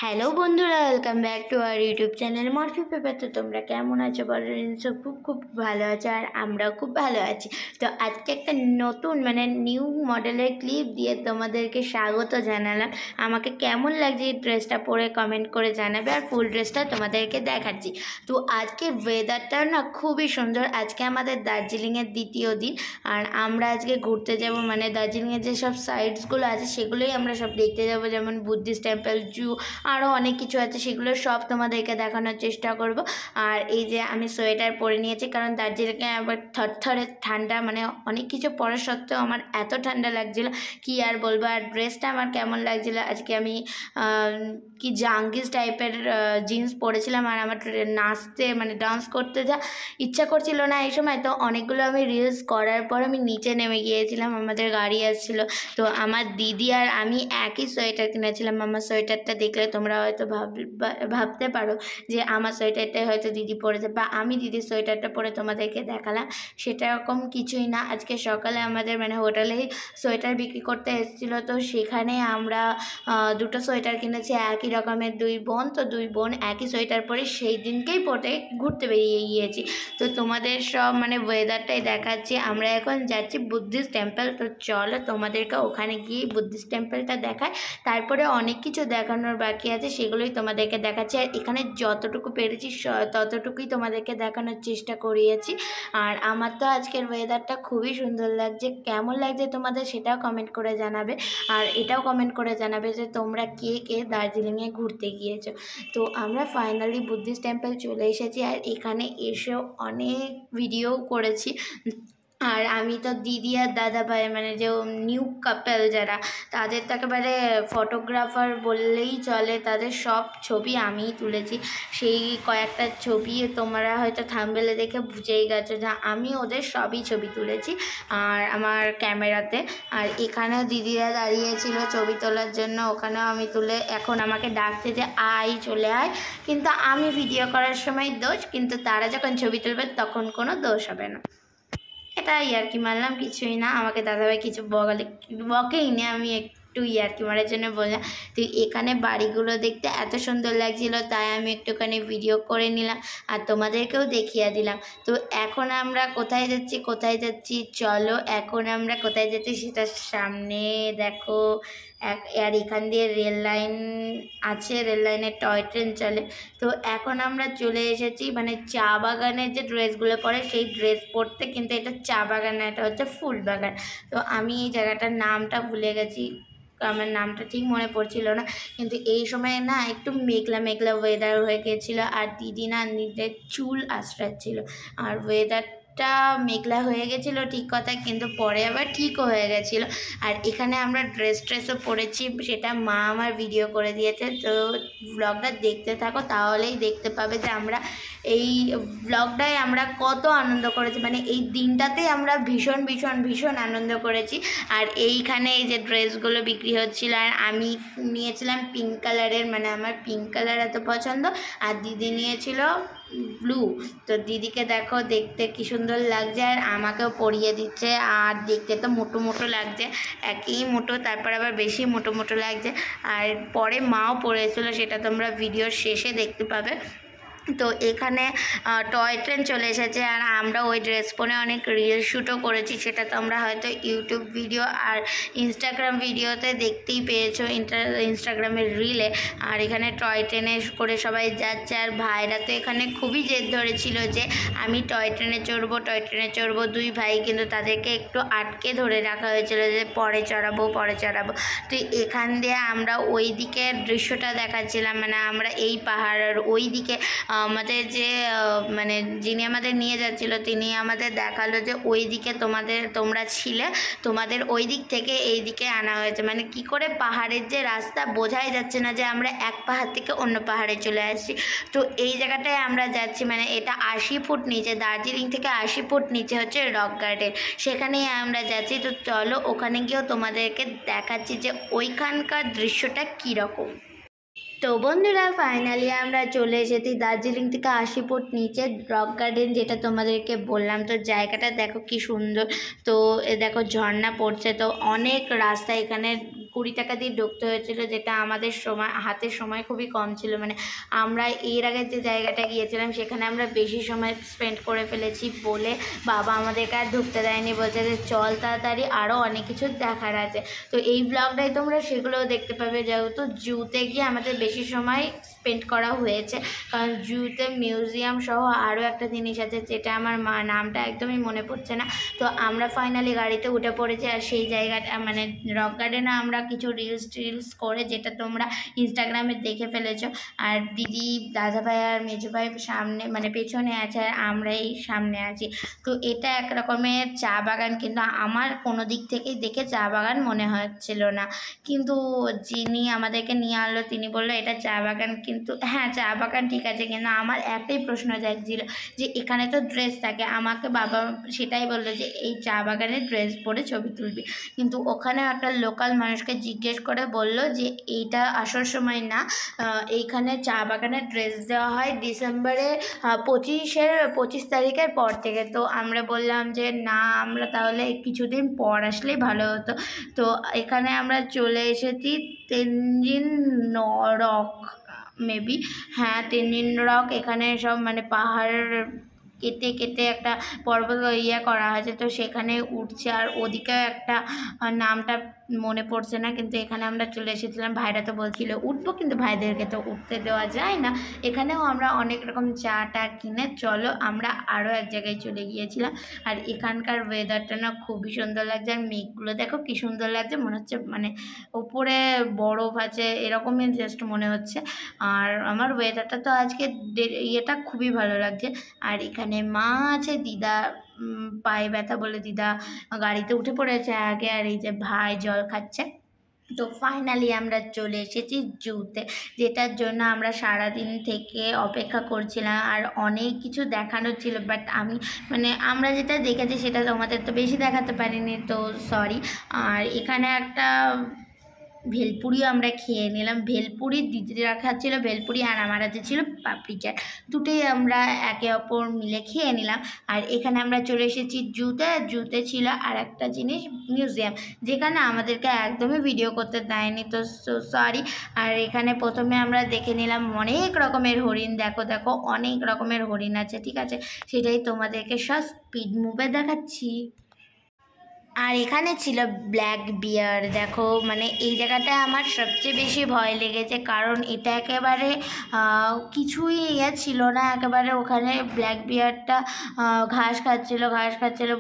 Hello বন্ধুরা, welcome back to our YouTube channel Murphy paper. তো তোমরা কেমন আছো বলো? নিশ্চয় খুব খুব ভালো আছো, আর আমরাও খুব ভালো আছি। তো আজকে একটা নতুন নিউ মডেলের ক্লিপ দিয়ে তোমাদেরকে স্বাগত জানালাম। আমাকে কেমন লাগছে এই ড্রেসটা পরে কমেন্ট করে জানাবে, আর ফুল ড্রেসটা তোমাদেরকে দেখাচ্ছি। তো আজকে ওয়েদারটা না খুবই সুন্দর। আজকে আমাদের দার্জিলিংয়ের দ্বিতীয় দিন, আর আমরা আজকে ঘুরতে যাব। দার্জিলিংয়ের যেসব সাইটসগুলো আছে সেগুলোই আমরা সব দেখতে যাব, যেমন বুদ্ধিস্ট টেম্পল, জু, আরও অনেক কিছু আছে। সেগুলো সব তোমাদেরকে দেখানোর চেষ্টা করব। আর এই যে আমি সোয়েটার পরে নিয়েছি, কারণ দার্জিলিংয়ে আবার থরথরে ঠান্ডা, অনেক কিছু পরা সত্ত্বেও আমার এত ঠান্ডা লাগছিল কি আর বলবো। আর ড্রেসটা আমার কেমন লাগছিল, আজকে আমি কি জাঙ্গিস টাইপের জিন্স পরেছিলাম, আর আমার নাচতে ডান্স করতে যা ইচ্ছা করছিল না এই সময়। তো অনেকগুলো আমি রিলস করার পর আমি নিচে নেমে গিয়েছিলাম, আমাদের গাড়ি আসছিলো। তো আমার দিদি আর আমি একই সোয়েটার কিনেছিলাম। আমার সোয়েটারটা দেখলে তোমরা হয়তো ভাবতে পারো যে আমার সোয়েটারটাই হয়তো দিদি পরেছে, বা আমি দিদির সোয়েটারটা পরে তোমাদেরকে দেখালাম। সেটা এরকম কিছুই না। আজকে সকালে আমাদের হোটেলেই সোয়েটার বিক্রি করতে এসেছিলো, তো সেখানে আমরা দুটো সোয়েটার কিনেছি, একই রকমের দুই বোন। তো দুই বোন একই সোয়েটার পরে সেই দিনকেই পরে ঘুরতে বেরিয়ে গিয়েছি। তো তোমাদের সব ওয়েদারটাই দেখাচ্ছি। আমরা এখন যাচ্ছি বুদ্ধিস্ট টেম্পল। তো চলো তোমাদেরকে ওখানে গিয়ে বুদ্ধিস্ট টেম্পলটা দেখায়। তারপরে অনেক কিছু দেখানোর বাকি আছে, সেগুলোই তোমাদেরকে দেখাচ্ছি। আর এখানে যতটুকু পেরেছি ততটুকুই তোমাদেরকে দেখানোর চেষ্টা করিয়েছি। আর আমার তো আজকের ওয়েদারটা খুবই সুন্দর লাগছে। কেমন লাগছে তোমাদের সেটাও কমেন্ট করে জানাবে। আর এটাও কমেন্ট করে জানাবে যে তোমরা কে কে দার্জিলিংয়ে ঘুরতে গিয়েছো। তো আমরা ফাইনালি বুদ্ধিস্ট টেম্পল চলে এসেছি, আর এখানে এসেও অনেক ভিডিও করেছি। আর আমি তো দিদি আর দাদা ভাই যে নিউ কাপল যারা, তাদের তো একেবারে ফটোগ্রাফার বললেই চলে। তাদের সব ছবি আমিই তুলেছি। সেই কয়েকটা ছবি তোমরা হয়তো থাম্বনেলে দেখে বুঝেই গেছো যে আমি ওদের সবই ছবি তুলেছি আর আমার ক্যামেরাতে। আর এখানেও দিদিরা দাঁড়িয়েছিল ছবি তোলার জন্য, ওখানেও আমি তুলে। এখন আমাকে ডাকছে যে আয়, চলে আয়। কিন্তু আমি ভিডিও করার সময় দোষ, কিন্তু তারা যখন ছবি তুলবে তখন কোনো দোষ হবে না। এটা ইয়ার্কি মারলাম, কিছুই না। আমাকে দাদাভাই কিছু বকেই নি, আমি একটু ইয়ার্কি মারার জন্য বললাম। তো এখানে বাড়িগুলো দেখতে এত সুন্দর লাগছিল, তাই আমি একটুখানি ভিডিও করে নিলাম আর তোমাদেরকেও দেখিয়ে দিলাম। তো এখন আমরা কোথায় যাচ্ছি চলো। এখন আমরা কোথায় যাচ্ছি সেটা সামনে দেখো। আর এখান দিয়ে রেল লাইন আছে, রেল লাইনে টয় ট্রেন চলে। তো এখন আমরা চলে এসেছি চা বাগানের যে ড্রেসগুলো পরে সেই ড্রেস পরতে, কিন্তু এটা চা বাগান না, এটা হচ্ছে ফুল বাগান। তো আমি এই জায়গাটার নামটা ভুলে গেছি, আমার নামটা ঠিক মনে পড়ছিল না। কিন্তু এই সময় না একটু মেঘলা মেঘলা ওয়েদার হয়ে গেছিলো, আর দিদি না নিজের চুল আঁচড়াচ্ছিল। আর ওয়েদারটা মেঘলা হয়ে গেছিলো ঠিক কথা, কিন্তু পরে আবার ঠিকও হয়ে গেছিলো। আর এখানে আমরা ড্রেসও পরেছি, সেটা মা আমার ভিডিও করে দিয়েছে। তো ব্লগটা দেখতে থাকো, তাহলেই দেখতে পাবে যে আমরা এই ব্লগটায় আমরা কত আনন্দ করেছি। এই দিনটাতেই আমরা ভীষণ ভীষণ ভীষণ আনন্দ করেছি। আর এইখানে এই যে ড্রেসগুলো বিক্রি হচ্ছিল, আর আমি নিয়েছিলাম পিঙ্ক কালারের, আমার পিঙ্ক কালার এত পছন্দ। আর দিদি নিয়েছিল ব্লু। তো দিদিকে দেখো দেখতে কি সুন্দর লাগছে, আর আমাকেও পরিয়ে দিচ্ছে। আর দেখতে তো মোটো মোটো লাগছে, একই মোটো, তারপর আবার বেশি মোটো মোটো লাগছে। আর পরে মাও পরেছিল, সেটা তোমরা ভিডিওর শেষে দেখতে পাবে। তো এখানে টয় ট্রেন চলে এসেছে, আর আমরা ওই ড্রেস পরে অনেক রিল শ্যুটও করেছি। সেটা তোমরা হয়তো ইউটিউব ভিডিও আর ইনস্টাগ্রাম ভিডিওতে দেখতেই পেয়েছো, ইনস্টাগ্রামের রিলে। আর এখানে টয় ট্রেনে করে সবাই যাচ্ছে, আর ভাইরা তো এখানে খুবই জেদ ধরেছিল যে আমি টয় ট্রেনে চড়বো। দুই ভাই, কিন্তু তাদেরকে একটু আটকে ধরে রাখা হয়েছিল যে পরে চড়াবো। তো এখান দিয়ে আমরা ওই দিকের দৃশ্যটা দেখাচ্ছিলাম, আমরা এই পাহাড়ের ওই দিকে আমাদের যে যিনি আমাদের নিয়ে যাচ্ছিল তিনি আমাদের দেখালো যে ওই দিকে তোমরা ছিলে, তোমাদের ওই দিক থেকে এই দিকে আনা হয়েছে। কি করে পাহাড়ের যে রাস্তা বোঝাই যাচ্ছে না যে আমরা এক পাহাড় থেকে অন্য পাহাড়ে চলে আসছি। তো এই জায়গাটায় আমরা যাচ্ছি, এটা 80 ফুট নিচে, দার্জিলিং থেকে 80 ফুট নিচে হচ্ছে রক গার্ডেন, সেখানেই আমরা যাচ্ছি। তো চলো ওখানে গিয়েও তোমাদেরকে দেখাচ্ছি যে ওইখানকার দৃশ্যটা কীরকম। তো বন্ধুরা, ফাইনালি আমরা চলে এসেছি দার্জিলিং থেকে 80 ফুট নিচে রক গার্ডেন, যেটা তোমাদেরকে বললাম। তো জায়গাটা দেখো কি সুন্দর। তো দেখো ঝর্ণা পড়ছে, তো অনেক রাস্তা এখানে 20 টাকা দিয়ে ঢুকতে হয়েছিল, যেটা আমাদের হাতের সময় খুবই কম ছিল। মানে আমরা এর আগে যে জায়গাটা গিয়েছিলাম সেখানে আমরা বেশি সময় স্পেন্ড করে ফেলেছি বলে বাবা আমাদেরকে আর ঢুকতে দেয়নি, বলছে যে চল তাড়াতাড়ি, আরও অনেক কিছু দেখার আছে। তো এই ব্লগটাই তোমরা সেগুলোও দেখতে পাবে, যেহেতু জুতে গিয়ে আমাদের বেশি সময় স্পেন্ড করা হয়েছে, কারণ জুতে মিউজিয়াম সহ আরও একটা জিনিস আছে যেটা আমার নামটা একদমই মনে পড়ছে না। তো আমরা ফাইনালি গাড়িতে উঠে পড়েছি, আর সেই জায়গাটা মানে রক গার্ডেনে আমরা কিছু রিলস করে, যেটা তোমরা ইনস্টাগ্রামে দেখে ফেলেছো। আর দিদি, দাদাভাই আর মেজোভাই সামনে মানে পেছনে আছে, আর আমরা এই সামনে আছি। তো এটা এক রকমের চা বাগান, কিন্তু আমার কোনো দিক থেকেই দেখে চা বাগান মনে হচ্ছিল না, কিন্তু যিনি আমাদেরকে নিয়ে আনলো তিনি বললো এটা চা বাগান। কিন্তু হ্যাঁ, চা বাগান ঠিক আছে, কিন্তু আমার একটাই প্রশ্ন জাগছিল যে এখানে তো ড্রেস থাকে, আমাকে বাবা সেটাই বললো যে এই চা বাগানে ড্রেস পরে ছবি তুলবি, কিন্তু ওখানে একটা লোকাল মানুষকে জিজ্ঞেস করে বললো যে এইটা আসল সময় না, এইখানে চা বাগানে ড্রেস দেওয়া হয় ডিসেম্বরে 25 তারিখের পর থেকে। তো আমরা বললাম যে না, আমরা তাহলে কিছুদিন পর আসলেই ভালো হতো। তো এখানে আমরা চলে এসেছি তেনজিং রক, মেবি হ্যাঁ তেনজিং রক। এখানে সব মানে পাহাড় কেটে কেটে একটা পর্বত করা হয়েছে, তো সেখানে উঠছে। আর ওদিকেও একটা নামটা মনে পড়ছে না, কিন্তু এখানে আমরা চলে এসেছিলাম। ভাইরা তো বলছিল উঠবো, কিন্তু ভাইদেরকে তো উঠতে দেওয়া যায় না। এখানেও আমরা অনেক রকম চা টা কিনে চলো আমরা আরও এক জায়গায় চলে গিয়েছিলাম। আর এখানকার ওয়েদারটা না খুবই সুন্দর লাগছে, আর মেঘগুলো দেখো কি সুন্দর লাগছে, মনে হচ্ছে মানে ওপরে বরফ আছে এরকমই জাস্ট মনে হচ্ছে। আর আমার ওয়েদারটা তো আজকে ইয়েটা খুবই ভালো লাগছে। আর এখানে মা আছে, দিদা পায়ে ব্যথা বলে দিদা গাড়িতে উঠে পড়েছে আগে, আর এই যে ভাই জল খাচ্ছে। তো ফাইনালি আমরা চলে এসেছি জুতে, যেটার জন্য আমরা সারাদিন থেকে অপেক্ষা করছিলাম, আর অনেক কিছু দেখানোর ছিল, বাট মানে আমরা যেটা দেখেছি সেটা তোমাদের তো বেশি দেখাতে পারিনি, তো সরি। আর এখানে একটা ভেলপুরিও আমরা খেয়ে নিলাম। ভেলপুরি দিদিরা খাচ্ছিল ভেলপুরি, আর আমার হাতে ছিল পাপড়ি চাট, দুটোই আমরা একে অপর মিলে খেয়ে নিলাম। আর এখানে আমরা চলে এসেছি জুতে ছিল আর একটা জিনিস মিউজিয়াম, যেখানে আমাদেরকে একদমই ভিডিও করতে দেয়নি, তো সরি। আর এখানে প্রথমে আমরা দেখে নিলাম অনেক রকমের হরিণ, দেখো অনেক রকমের হরিণ আছে, ঠিক আছে, সেটাই তোমাদেরকে সব স্পিড মুভে দেখাচ্ছি। আর এখানে ছিল ব্ল্যাক বিয়ার, দেখো মানে এই জায়গাটা আমার সবচেয়ে বেশি ভয় লেগেছে, কারণ এটা একেবারে কিছুই ছিল না, একেবারে ওখানে ব্ল্যাক বিয়ারটা ঘাস খাচ্ছিল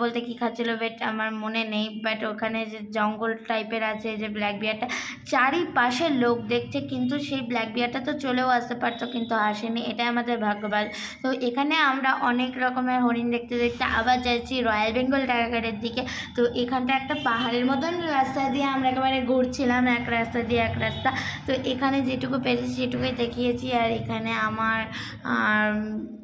বলতে কি খাচ্ছিল বাট আমার মনে নেই, বাট ওখানে যে জঙ্গল টাইপের আছে যে ব্ল্যাক বিয়ারটা, চারিপাশে লোক দেখছে, কিন্তু সেই ব্ল্যাক বিয়ারটা তো চলেও আসতে পারতো, কিন্তু আসেনি, এটাই আমাদের ভাগ্যবান। তো এখানে আমরা অনেক রকমের হরিণ দেখতে দেখতে আবার যাচ্ছি রয়্যাল বেঙ্গল টাইগারের দিকে। তো এখানটা একটা পাহাড়ের মতন রাস্তা দিয়ে আমরা একেবারে ঘুরছিলাম, এক রাস্তা দিয়ে এক রাস্তা। তো এখানে যেটুকু পেরেছি সেটুকুই দেখিয়েছি, আর এখানে আমার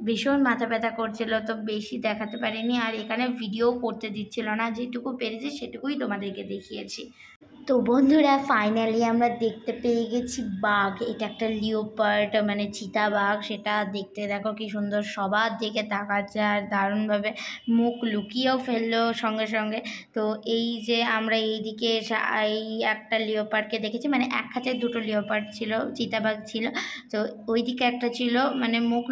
ভীষণ মাথা ব্যথা করছিল, তো বেশি দেখাতে পারিনি, আর এখানে ভিডিও করতে দিচ্ছিল না, যেটুকু পেরেছি সেটুকুই তোমাদেরকে দেখিয়েছি। তো বন্ধুরা ফাইনালি আমরা দেখতে পেয়ে গেছি বাঘ, এটা একটা লিওপার্ড মানে চিতা বাঘ, সেটা দেখতে দেখো কি সুন্দর, সবার দিকে তাকাচ্ছে আর দারুণভাবে মুখ লুকিয়েও ফেললো সঙ্গে সঙ্গে। তো এই যে আমরা এইদিকে এই একটা লিওপার্ডকে দেখেছি, মানে এক খাঁচায় দুটো লিওপার্ড ছিল, চিতাবাঘ ছিল, তো ওইদিকে একটা ছিল মানে মুখ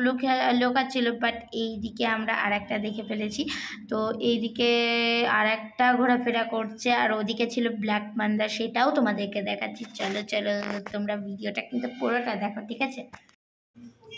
লোকাচ্ছিল, বাট এইদিকে আমরা আর একটা দেখে ফেলেছি। তো এইদিকে আর একটা ঘোরাফেরা করছে, আর ওদিকে ছিল ব্ল্যাক পান্ডা, সেটাও তোমাদেরকে দেখাচ্ছি, চলো তোমরা ভিডিওটা কিন্তু পুরোটা দেখো, ঠিক আছে।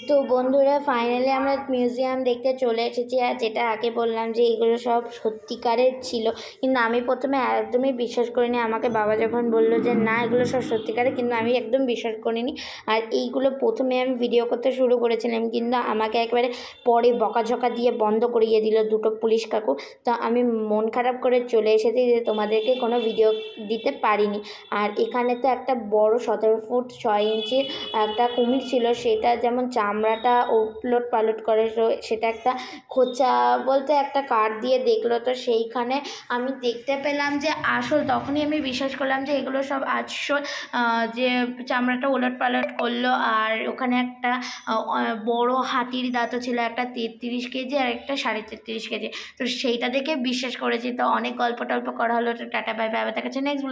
তো বন্ধুরা ফাইনালি আমরা মিউজিয়াম দেখতে চলে এসেছি, আর যেটা আগে বললাম যে এগুলো সব সত্যিকারের ছিল, কিন্তু আমি প্রথমে একদমই বিশ্বাস করিনি। আমাকে বাবা যখন বললো যে না এগুলো সব সত্যিকারের, কিন্তু আমি একদম বিশ্বাস করিনি। আর এইগুলো প্রথমে আমি ভিডিও করতে শুরু করেছিলাম, কিন্তু আমাকে একেবারে পরে বকাঝকা দিয়ে বন্ধ করিয়ে দিল দুটো পুলিশ কাকু। তো আমি মন খারাপ করে চলে এসেছি যে তোমাদেরকে কোনো ভিডিও দিতে পারিনি। আর এখানে তো একটা বড় 17 ফুট 6 ইঞ্চির একটা কুমির ছিল, সেটা যেমন চামড়াটা ওলট পালট করে, তো সেটা একটা খোঁচা বলতে একটা কাঠ দিয়ে দেখলো, তো সেইখানে আমি দেখতে পেলাম যে আসল, তখনই আমি বিশ্বাস করলাম যে এগুলো সব আসল, যে চামড়াটা ওলট পালট করলো। আর ওখানে একটা বড় হাতির দাঁতও ছিল, একটা 33 কেজি আর একটা 33.5 কেজি, তো সেইটা দেখে বিশ্বাস করেছি। তো অনেক গল্প টল্প করা হলো, তো টাটা বাই বাই, আবার দেখা হচ্ছে নেক্সট।